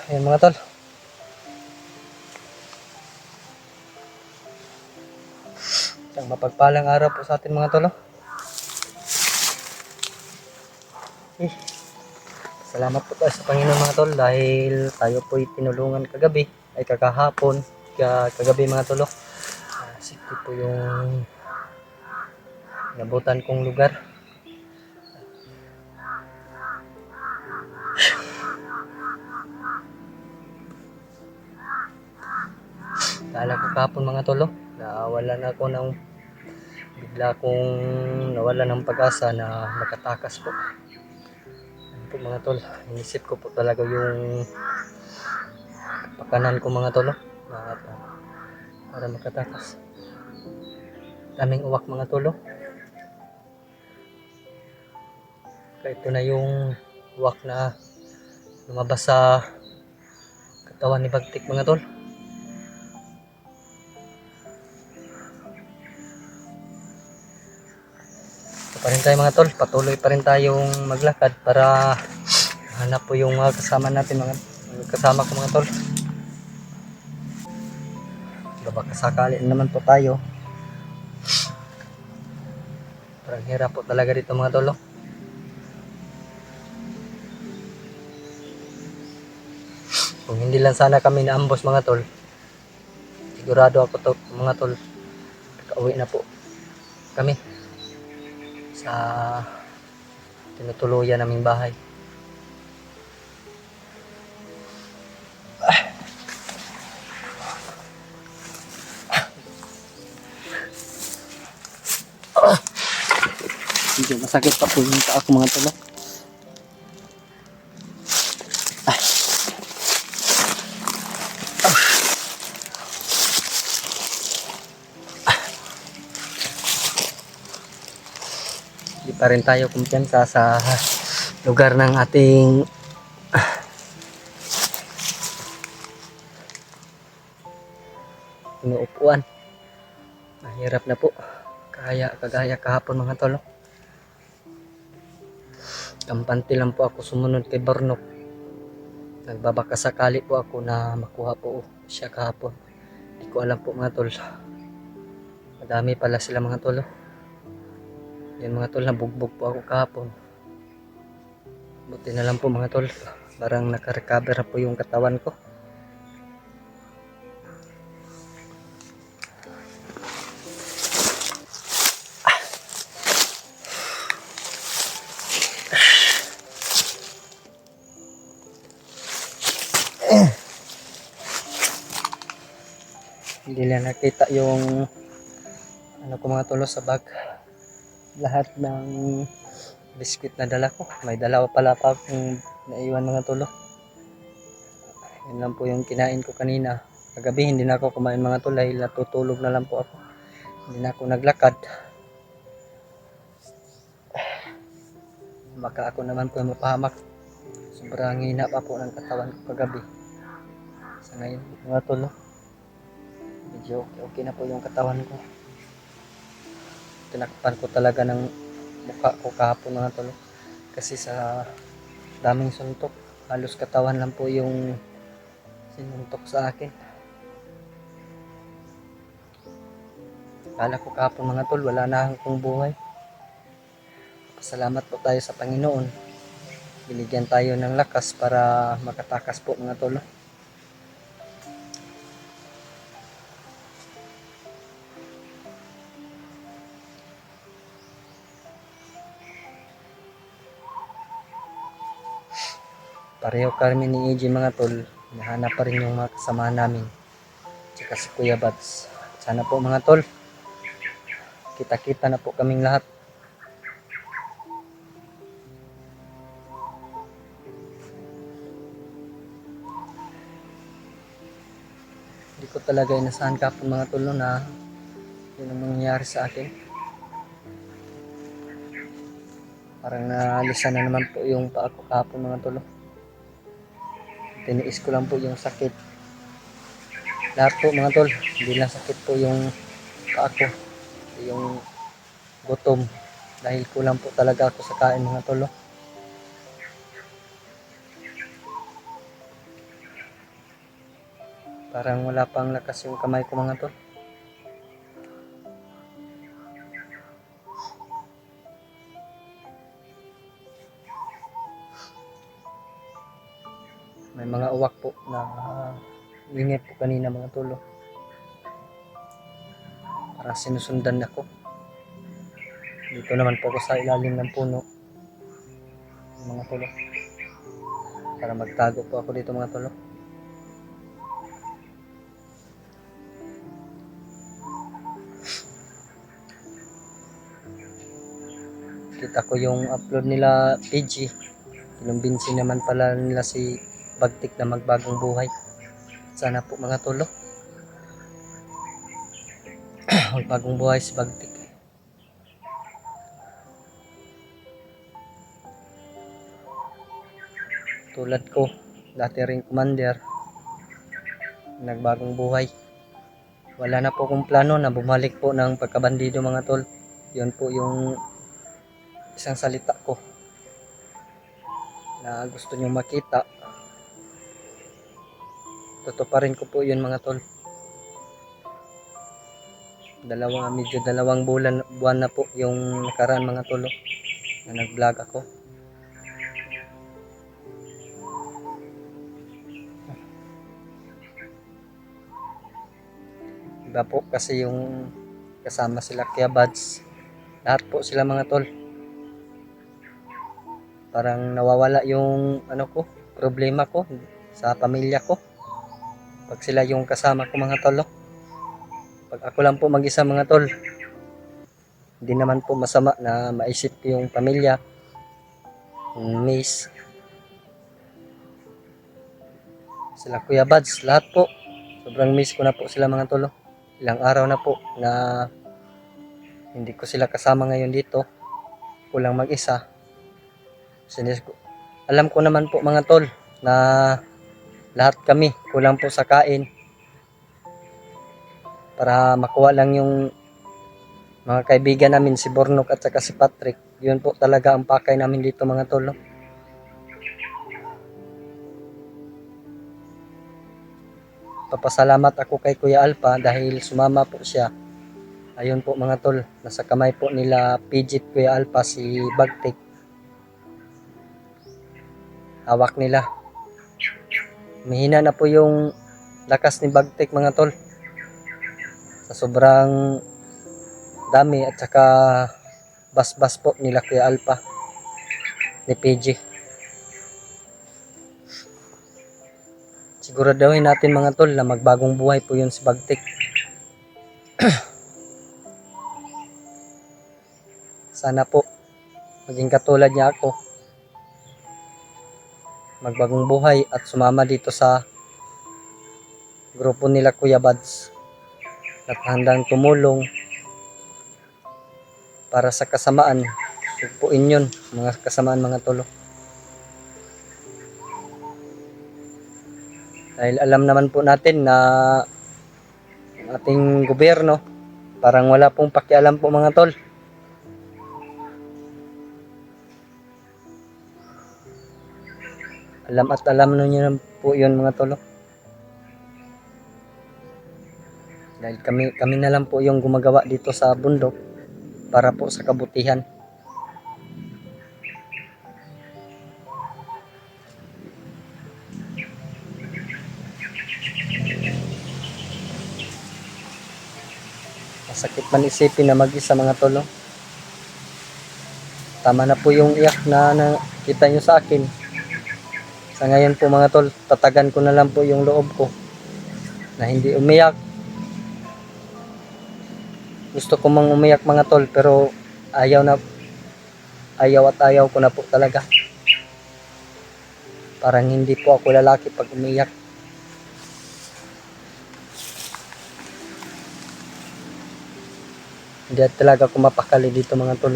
Ayan mga tol. Isang mapagpalang araw po sa atin mga tol. Salamat po tayo sa Panginoon mga tol dahil tayo po'y tinulungan kagabi ay kakahapon kagabi mga tol. Safety po yung nabutan kong lugar. Kala ko kahapon mga tol nawalan ako ng bigla kong nawalan ng pag-asa na makatakas po. Ano po mga tol, inisip ko po talaga yung pakanan ko mga tol para makatakas. Daming uwak mga tol. Kaya ito na yung uwak na lumabas sa katawan ni Bagtik mga tol. Ito pa rin tayo mga tol, patuloy pa rin tayong maglakad para hanap po yung kasama natin mga kasama ko mga tol. Baka sakali naman po tayo. Parang hirap po talaga dito mga tol. Kung hindi lang sana kami naambos mga tol, sigurado ako to mga tol, kauwi na po kami sa tinutuluyan naming bahay. Medyo masakit pa po yung paa ko mga tol. Hindi pa rin tayo kumpiyansa sa lugar ng ating inuupuan. Mahirap na po. Kagaya kahapon mga tol. Kampante lang po ako sumunod kay Barnok. Nagbabaka sakali po ako na makuha po siya kahapon. Hindi ko alam po mga tol. Madami pala sila mga tol. Yan mga tol, nabugbog po ako kahapon. Buti na lang po mga tol. Parang naka-recover po yung katawan ko. Hindi lang nakita yung ano ko mga tol sa bag. Lahat ng biskwit na dala ko. May dalawa pala pa akong naiwan mga tol. Yun lang po yung kinain ko kanina. Kagabi hindi na ako kumain mga tol dahil natutulog na lang po ako. Hindi na ako naglakad. Baka ako naman po mapahamak. Sobrang hina pa po ng katawan ko kagabi. Sa ngayon mga tol, medyo okay na po yung katawan ko. Tinakpan ko talaga ng mukha ko kahapon mga tol. Kasi sa daming suntok, halos katawan lang po yung sinuntok sa akin. Kala ko kahapon mga tol, wala na akong buhay. Pasalamat po tayo sa Panginoon. Binigyan tayo ng lakas para makatakas po mga tol. Pareho kami ni EJ mga tol. Nahanap pa rin yung mga kasama namin. Tsaka si Kuya Bats. Sana po mga tol, kita-kita na po kaming lahat. Hindi ko talaga inasahan kapon mga tol na yun ang mangyayari sa akin. Parang naalisan na naman po yung paa ko kapon mga tol. Tiniis ko lang po yung sakit. Lahat po mga tol, hindi lang sakit po yung paa ko, yung gutom. Dahil kulang po talaga ako sa kain mga tol. Parang wala pang lakas yung kamay ko mga tol. May mga uwak po na ingay po kanina mga tol. Para sinusundan ako. Dito naman po ako sa ilalim ng puno. Mga tol. Para magtago po ako dito mga tol. Kita ko yung upload nila PG. Kinumbinsi naman pala nila si Bagtik na magbagong buhay. Sana po mga tol. Magbagong buhay si Bagtik. Tulad ko, dati ring commander, nagbagong buhay. Wala na po akong plano na bumalik po ng pagkabandido mga tol. Yun po yung isang salita ko na gusto nyo makita. Tutuparin ko po yun mga tol. Medyo dalawang buwan na po yung nakaraan mga tol na nag-vlog ako. Iba po kasi yung kasama sila Kuya Buds. Lahat po sila mga tol. Parang nawawala yung problema ko sa pamilya ko. Pag sila yung kasama ko mga tol. Pag ako lang po mag-isa mga tol. Hindi naman po masama na maisip yung pamilya. Miss. Sila Kuya Buds, lahat po. Sobrang miss ko na po sila mga tol. Ilang araw na po na hindi ko sila kasama ngayon dito. Kulang mag-isa. Alam ko naman po mga tol na lahat kami kulang po sa kain. Para makuha lang yung mga kaibigan namin si Bornok at saka si Patrick. Yun po talaga ang pakay namin dito mga tol. Papasalamat ako kay Kuya Alpha dahil sumama po siya. Ayun po mga tol, nasa kamay po nila Pidget Kuya Alpha si Bagtik. Hawak nila. Mahina na po yung lakas ni Bagtik mga tol. Sa sobrang dami at saka bas-bas po nila Kuya Alpha ni PG. Siguraduhin natin mga tol na magbagong buhay po yun si Bagtik. Sana po maging katulad niya ako. Magbagong buhay at sumama dito sa grupo nila Kuya Buds. At handang tumulong para sa kasamaan. Sugpuin yun mga kasamaan mga tol. Dahil alam naman po natin na ating gobyerno parang wala pong pakialam po mga tol. Alam at alam niyo po yun mga tol. Dahil kami na lang po yung gumagawa dito sa bundok para po sa kabutihan. Masakit man isipin na mag-isa mga tol. Tama na po yung iyak na nakita nyo sa akin. Sa ngayon po mga tol, tatagan ko na lang po yung loob ko na hindi umiyak. Gusto ko mang umiyak mga tol pero ayaw at ayaw ko na po talaga. Parang hindi po ako lalaki pag umiyak. Hindi talaga ako mapakali dito mga tol.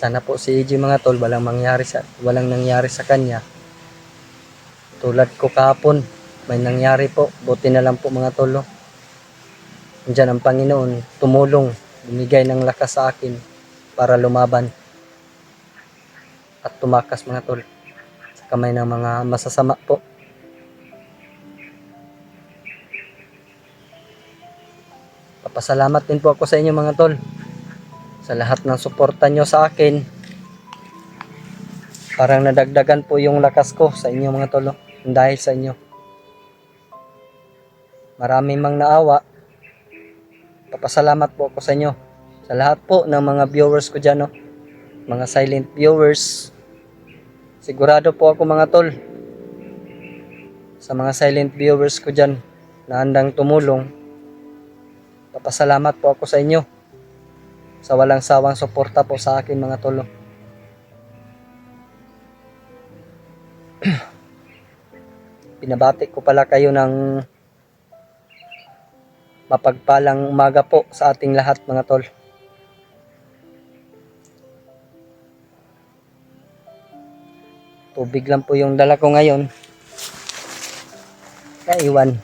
Sana po si EJ mga tol walang nangyari sa kanya. Tulad ko kahapon, may nangyari po. Buti na lang po mga tol. Nandiyan ang Panginoon tumulong, bumigay ng lakas sa akin para lumaban. at tumakas mga tol sa kamay ng mga masasama po. Papasalamat din po ako sa inyo mga tol sa lahat ng suporta nyo sa akin. Parang nadagdagan po yung lakas ko sa inyo mga tol, dahil sa inyo. Maraming mang naawa. Papasalamat po ako sa inyo. Sa lahat po ng mga viewers ko dyan, mga silent viewers. Sigurado po ako mga tol, sa mga silent viewers ko dyan na handang tumulong. Papasalamat po ako sa inyo sa walang sawang suporta po sa akin mga tol. Pinabati ko pala kayo ng mapagpalang umaga po sa ating lahat mga tol. Tubig lang po yung dala ko ngayon. Naiwan.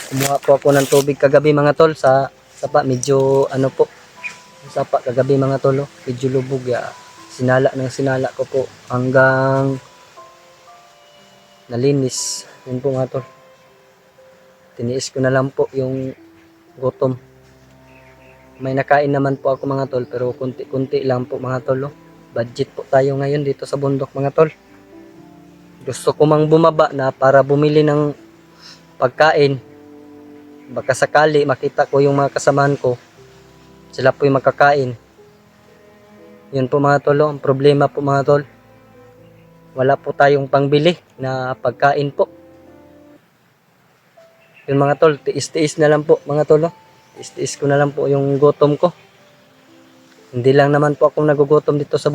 Kumuha po ako ng tubig kagabi mga tol sa sapa. Medyo ano po, sapa kagabi mga tol. Medyo lubog ya. Sinala ko po hanggang nalinis. Yun po mga tol. Tiniis ko na lang po yung gutom. May nakain naman po ako mga tol, pero kunti-kunti lang po mga tol. Budget po tayo ngayon dito sa bundok mga tol. Gusto ko mang bumaba na para bumili ng pagkain. Baka sakali makita ko yung mga kasamahan ko, sila po yung makakain. Yun po mga tol, ang problema po mga tol, wala po tayong pangbili na pagkain po. Yun mga tol, tiis-tiis na lang po mga tol. Tiis-tiis ko na lang po yung gutom ko. Hindi lang naman po ako nagugutom dito sa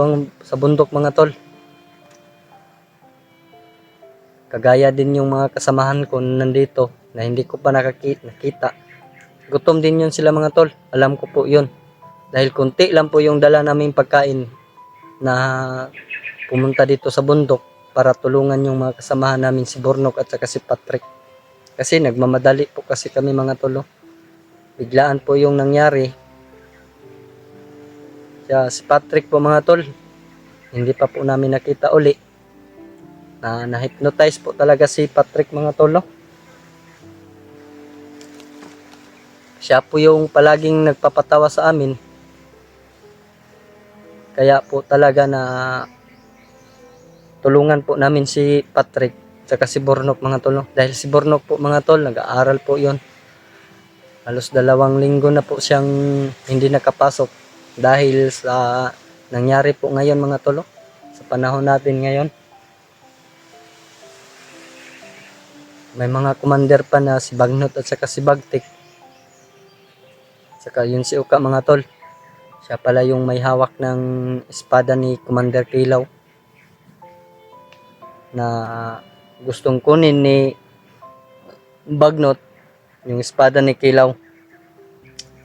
bundok mga tol. Kagaya din yung mga kasamahan ko nandito na hindi ko pa nakita. Gutom din yun sila mga tol. Alam ko po yun. Dahil kunti lang po yung dala naming pagkain na pumunta dito sa bundok para tulungan yung mga kasamahan namin si Bornok at saka si Patrick. Kasi nagmamadali po kasi kami mga tol. Biglaan po yung nangyari. Si Patrick po mga tol, hindi pa po namin nakita uli. Na-hypnotize po talaga si Patrick mga tol. Siya po yung palaging nagpapatawa sa amin. Kaya po talaga na tulungan po namin si Patrick saka si Bornok mga tol. Dahil si Bornok po mga tol, nag-aaral po yon. Halos 2 linggo na po siyang hindi nakapasok dahil sa nangyari po ngayon mga tol, sa panahon natin ngayon. May mga commander pa na si Bagnot at saka si Bagtik. Saka yun si Uka mga tol. Siya pala yung may hawak ng espada ni Commander Kilaw na gustong kunin ni Bagnot, yung espada ni Kilaw.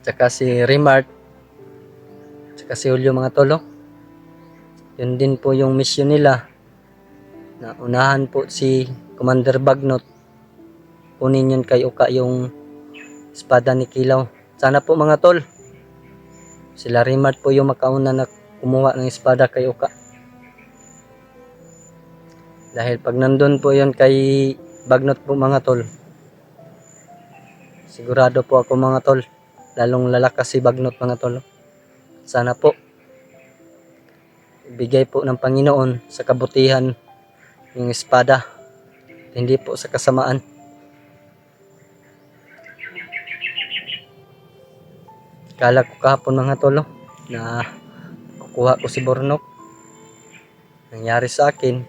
Saka si Remart, saka si Julio mga tol. Yun din po yung mission nila, na unahan po si Commander Bagnot, kunin yun kay Uka yung espada ni Kilaw. Sana po mga tol, sila Remart po yung makauna na kumuha ng espada kay Uka. Dahil pag nandun po yun kay Bagnot po mga tol, sigurado po ako mga tol, lalong lalakas si Bagnot mga tol. Sana po ibigay po ng Panginoon sa kabutihan yung espada, hindi po sa kasamaan. Kala ko kahapon mga tol na kukuha ko si Bornok. Nangyari sa akin,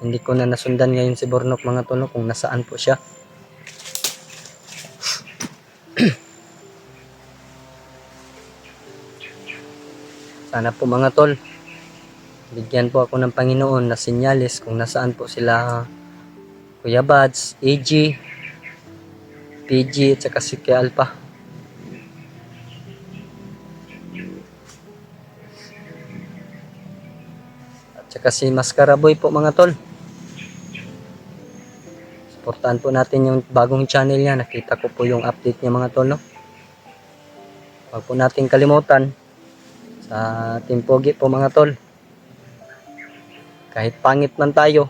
hindi ko na nasundan ngayon si Bornok mga tol kung nasaan po siya. Sana po mga tol, bigyan po ako ng Panginoon na sinyalis kung nasaan po sila Kuya Bads, AG, PG at saka si Kuya Alpha. At saka si Mascara Boy po mga tol. Suportahan po natin yung bagong channel niya. Nakita ko po yung update niya mga tol. Huwag po natin kalimutan sa Team Pogi po mga tol. Kahit pangit man tayo,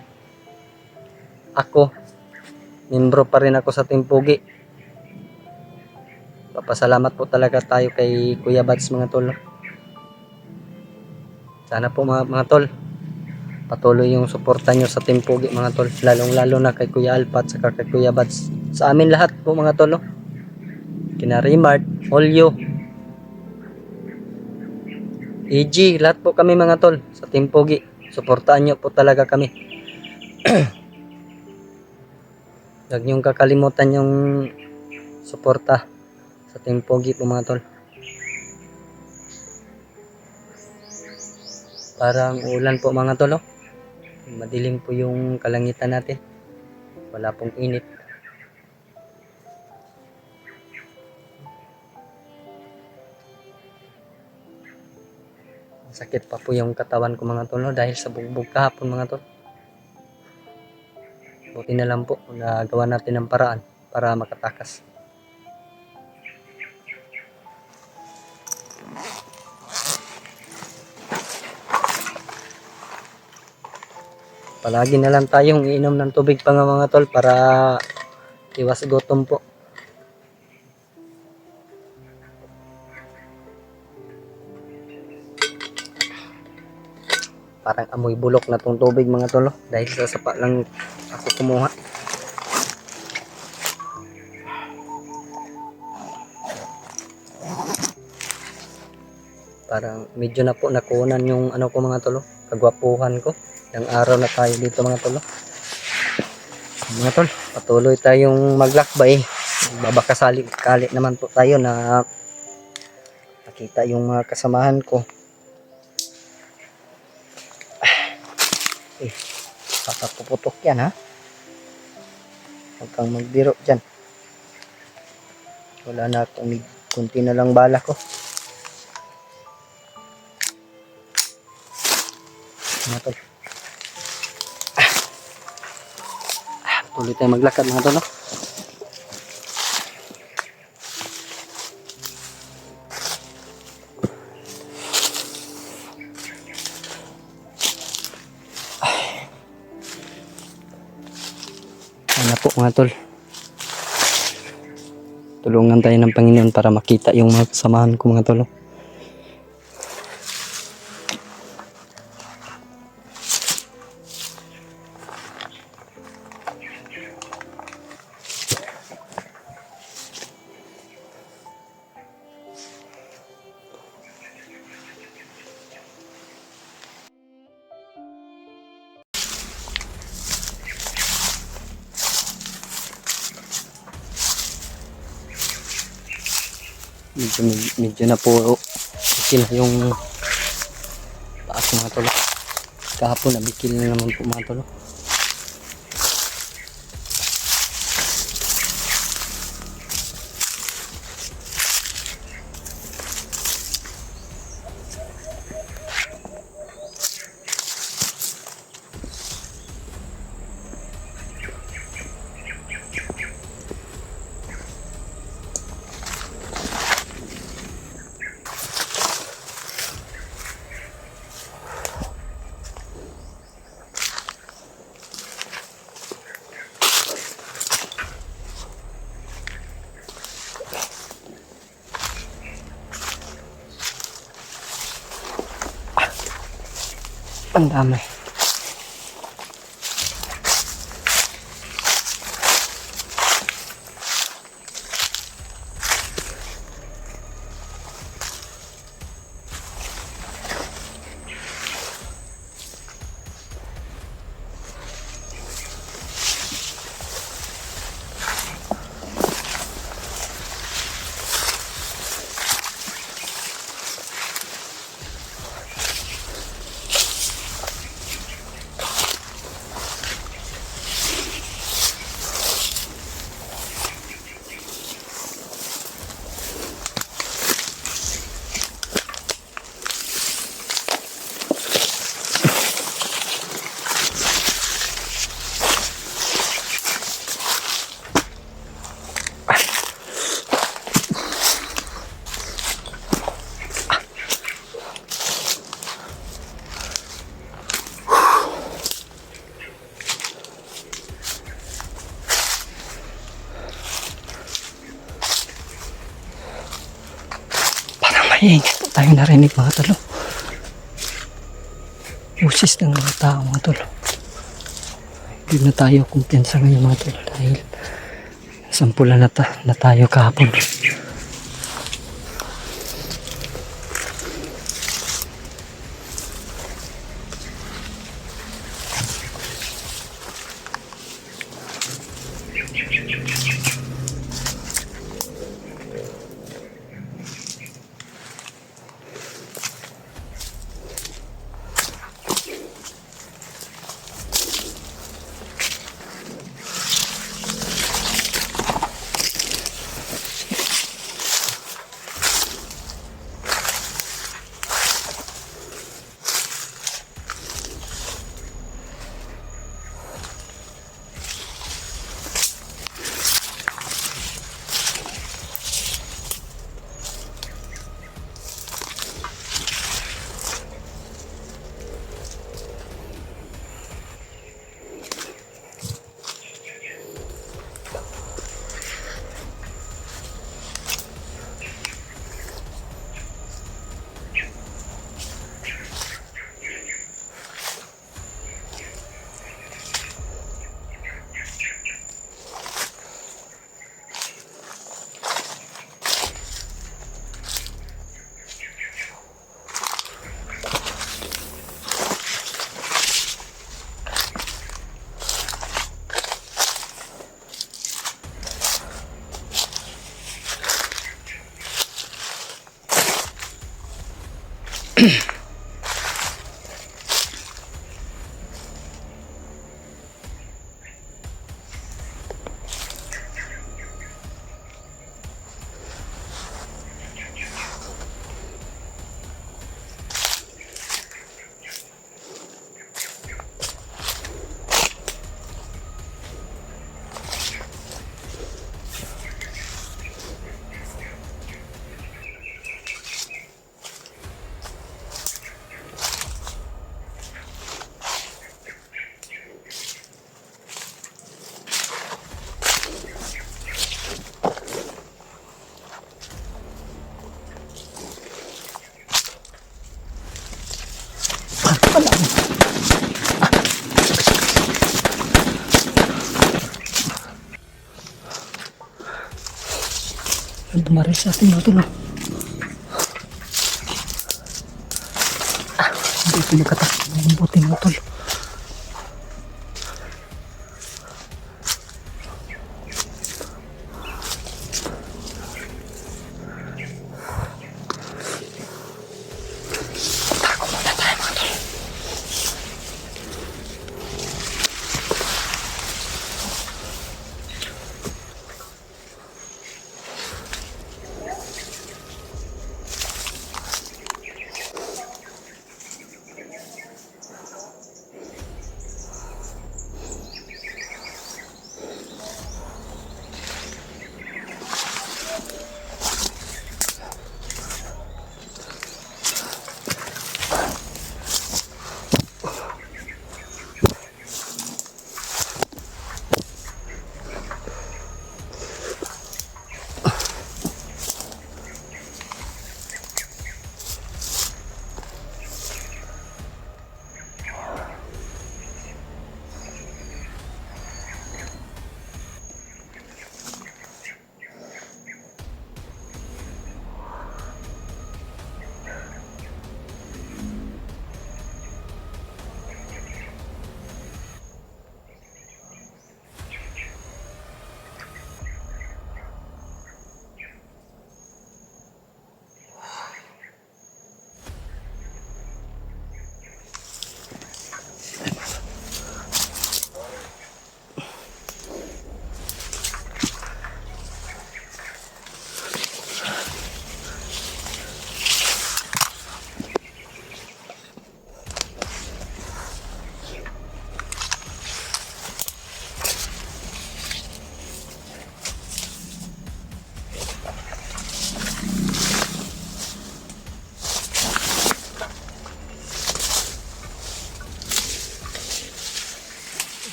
ako, membro pa rin ako sa Team Pugi. Papasalamat po talaga tayo kay Kuya Bads mga tol. Sana po mga tol, patuloy yung suporta nyo sa Team Pugi mga tol. Lalong lalo na kay Kuya Alpa at saka kay Kuya Bads. Sa amin lahat po mga tol. Kina Rimart, Olyo, EG, lahat po kami mga tol sa Team Pugi. Suportaan nyo po talaga kami. Huwag niyong kakalimutan yung suporta sa Team Pugi po mga tol. Parang ulan po mga tol. Madilim po yung kalangitan natin. Wala pong init. Sakit pa po yung katawan ko mga tol dahil sa bugbog kahapon mga tol. Buti na lang po nagawa natin ng paraan para makatakas. Palagi na lang tayong iinom ng tubig pa nga mga tol para iwas gutom po. Parang amoy bulok na tong tubig mga tol dahil sa sapa lang ako kumuha. Parang medyo na po nakunan yung ano ko mga tol, kagwapuhan ko. Ilang araw na tayo dito mga tol. Mga tol, patuloy tayong maglakbay. Babakasali-kali naman po tayo na nakita yung mga kasamahan ko. Papapuputok yan ha. Huwag kang magbiro dyan. Wala na akong kunti na lang bala ko. Mga tol. Tuloy tayo maglakad mga tol. Ano po mga tol. Tulungan tayo ng Panginoon para makita yung mga kasamahan ko mga tol. Medyo na po bikil yung taas mga tol. Kahapon na bikil na naman po mga tol. Ang dami. Ay, tayo narinig mga tol. Usis ng mga tao mga tol. Hindi na tayo kumpiyansa ngayon mga tol dahil sampulan na tayo kahapon. Dumaris sa atin mga tol. Hindi ito nakatakot ng buti mga tol.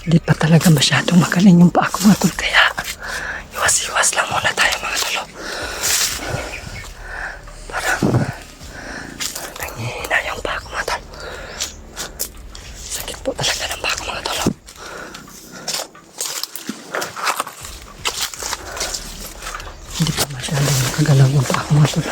Hindi pa talaga masyadong magaling yung paa ko mga tol. Kaya iwas-iwas lang muna tayo mga tol. Parang nanghihina yung paa ko mga tol. Sakit po talaga ng paa ko mga tol. Hindi pa masyadong makagalaw yung paa ko mga tol.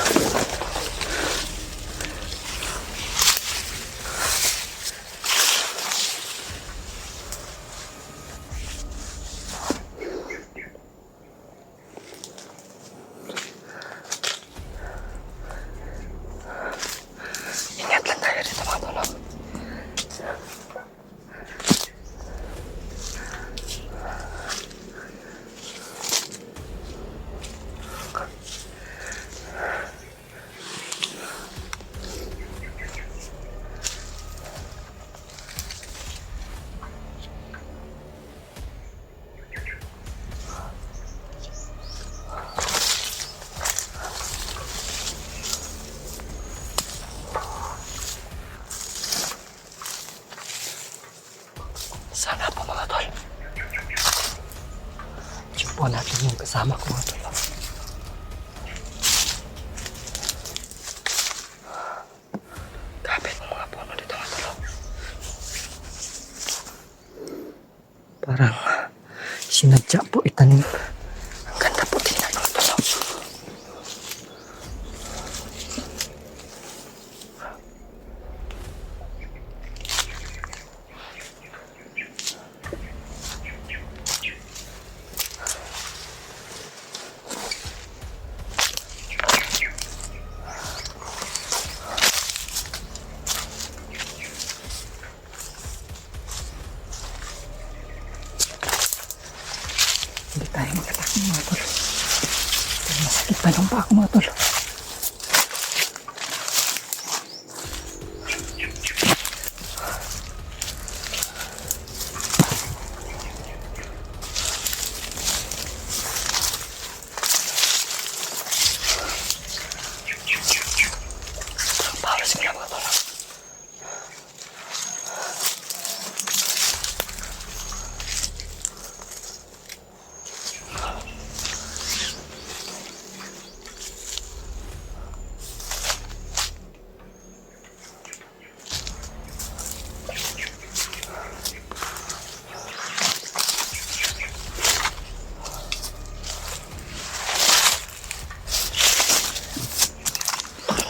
Ingat lang tayo dito mga tol. Sana po mga tol. Check po natin yung kasama ko mga tol. Kapit mo mga puno dito mga tol. Parang sinadya po itanim. Ang ganda po tingnan mga tol. Hindi tayo magkatakot mga tol. Pero masakit pa yung paa ko mga tol. Paros ko na mga tol.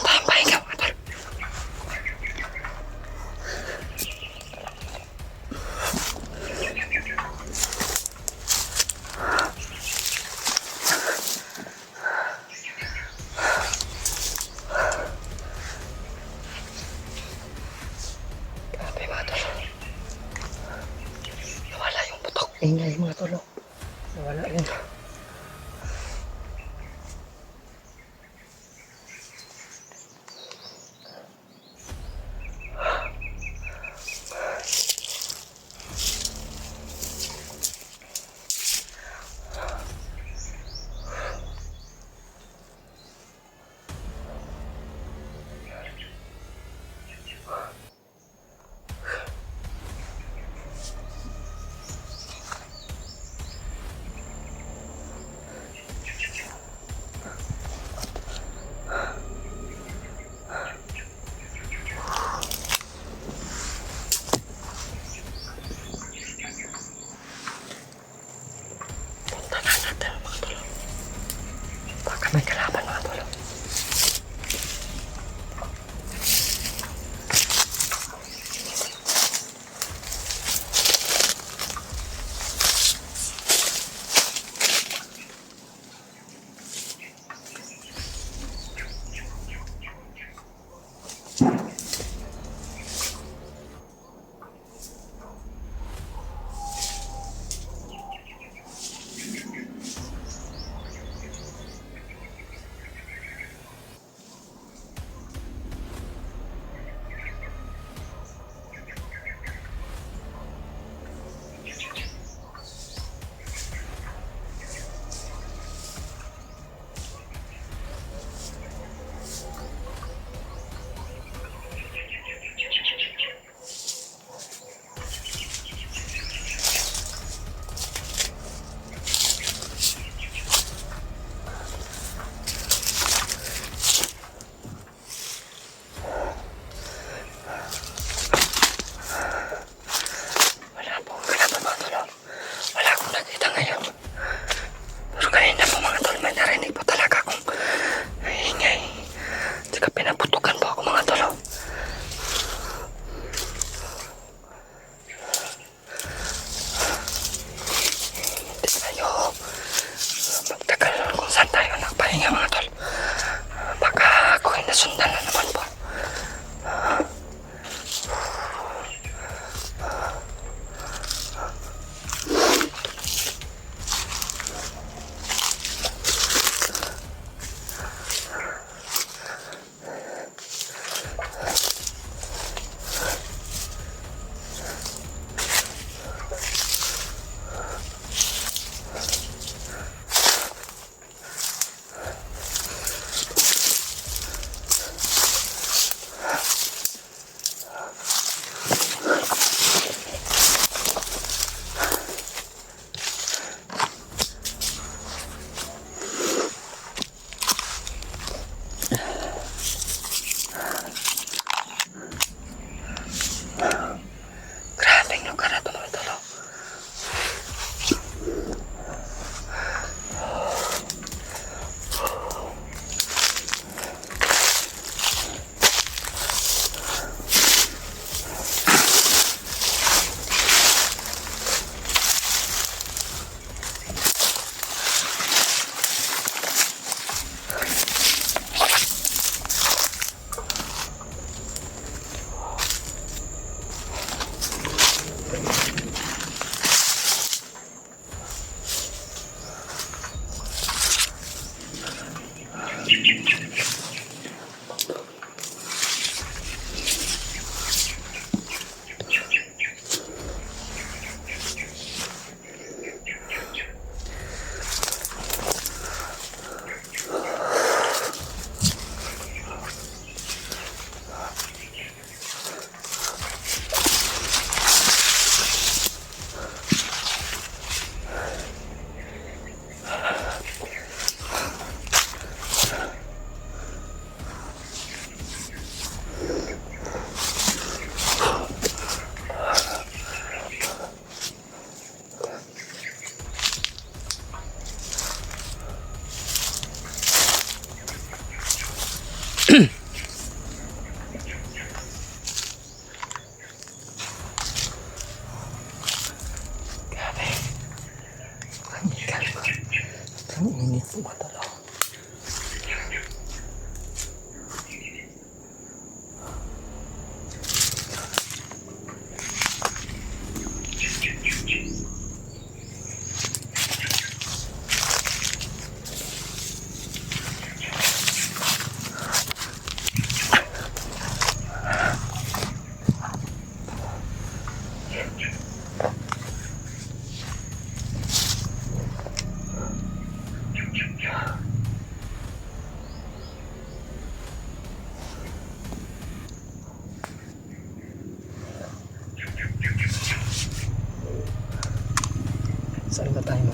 Tayong pahinga mga tol. Grabe mga tol. Nawala yung putok. Ingay mga tol. Nawala yun. Mga tol. Saan ba tayo